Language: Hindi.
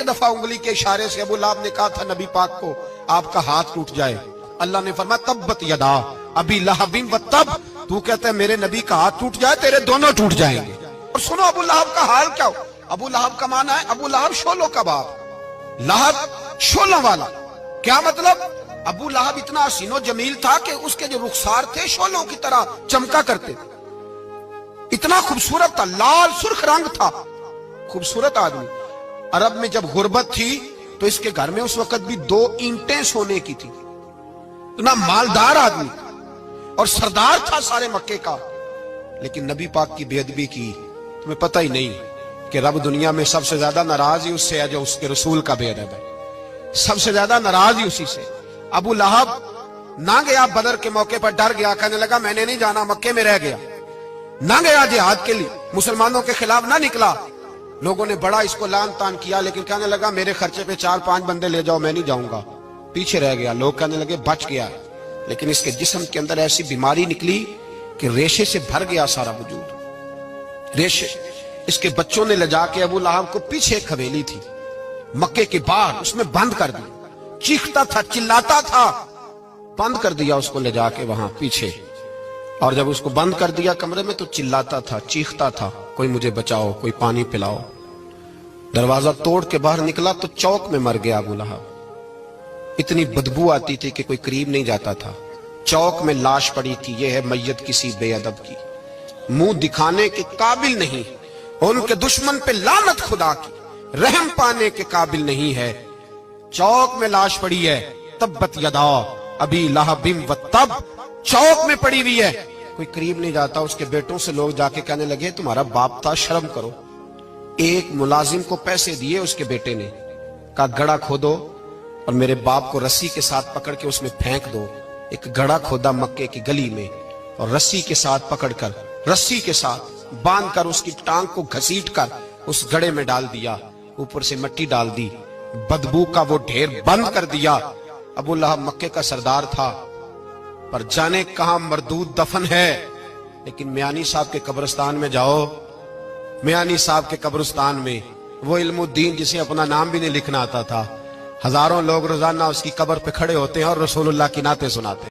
एक दफा उंगली के इशारे से अबू लहब ने कहा था नबी पाक को आपका हाथ टूट जाए, अल्लाह ने फरमाया तब्बत यदा अबी लहबिन व तब, तू कहता है मेरे नबी का हाथ टूट जाए तेरे दोनों टूट जाएंगे। और सुनो अबू लहब का हाल क्या हो। अबू लहब का माना है अबू लहब शोलों का बाप, लहब शोलों वाला। क्या मतलब? अबू लहब इतना हसीनो जमील था कि उसके जो रुखसार थे शोलों की तरह चमका करते, इतना खूबसूरत था, लाल सुर्ख रंग था, खूबसूरत आदमी। अरब में जब गुर्बत थी तो इसके घर में उस वक्त भी 2 ईंटें सोने की थी। इतना मालदार आदमी और सरदार था सारे मक्के का, लेकिन नबी पाक की बेअदबी की। तुम्हें पता ही नहीं कि रब दुनिया में सबसे ज्यादा नाराज ही उससे है जो उसके रसूल का बेअदब है। सबसे ज्यादा नाराज ही उसी से। अबू लहब ना गया बदर के मौके पर, डर गया, कहने लगा मैंने नहीं जाना, मक्के में रह गया। ना गया जिहाद के लिए, मुसलमानों के खिलाफ ना निकला। लोगों ने बड़ा इसको लान तान किया, लेकिन कहने लगा मेरे खर्चे पे 4-5 बंदे ले जाओ, मैं नहीं जाऊंगा। पीछे रह गया। लोग कहने लगे बच गया, लेकिन इसके जिस्म के अंदर ऐसी बीमारी निकली कि रेशे से भर गया सारा वजूद। रेशे। इसके बच्चों ने ले जाके अबू लहब को पीछे एक हवेली थी मक्के के बाहर, उसमें बंद कर दिया। चीखता था, चिल्लाता था, बंद कर दिया उसको ले जाके वहां पीछे। और जब उसको बंद कर दिया कमरे में तो चिल्लाता था, चीखता था, कोई मुझे बचाओ, कोई पानी पिलाओ। दरवाजा तोड़ के बाहर निकला तो चौक में मर गया अबू लहब। इतनी बदबू आती थी कि कोई करीब नहीं जाता था। चौक में लाश पड़ी थी। यह है मैयत किसी बेअदब की, मुंह दिखाने के काबिल नहीं। उनके दुश्मन पे लानत खुदा की, रहम पाने के काबिल नहीं है। चौक में लाश पड़ी है। तब्बत यदा अबी लहबिन व तब, चौक में पड़ी हुई है, कोई करीब नहीं जाता। उसके बेटों से लोग जाके कहने लगे तुम्हारा बाप था, शर्म करो। एक मुलाजिम को पैसे दिए उसके बेटे ने, कहा गड़ा खोदो और मेरे बाप को रस्सी के साथ पकड़ के उसमें फेंक दो। एक गड़ा खोदा मक्के की गली में और रस्सी के साथ पकड़कर, रस्सी के साथ बांध कर उसकी टांग को घसीट कर उस गड़े में डाल दिया, ऊपर से मिट्टी डाल दी, बदबू का वो ढेर बंद कर दिया। अबू लहब मक्के का सरदार था, पर जाने कहां मरदूद दफन है। लेकिन मियानी साहब के कब्रिस्तान में जाओ, मियानी साहब के कब्रिस्तान में वो इल्मुद्दीन जिसे अपना नाम भी नहीं लिखना आता था, हजारों लोग रोजाना उसकी कब्र पे खड़े होते हैं और रसूलुल्लाह की नाते सुनाते हैं।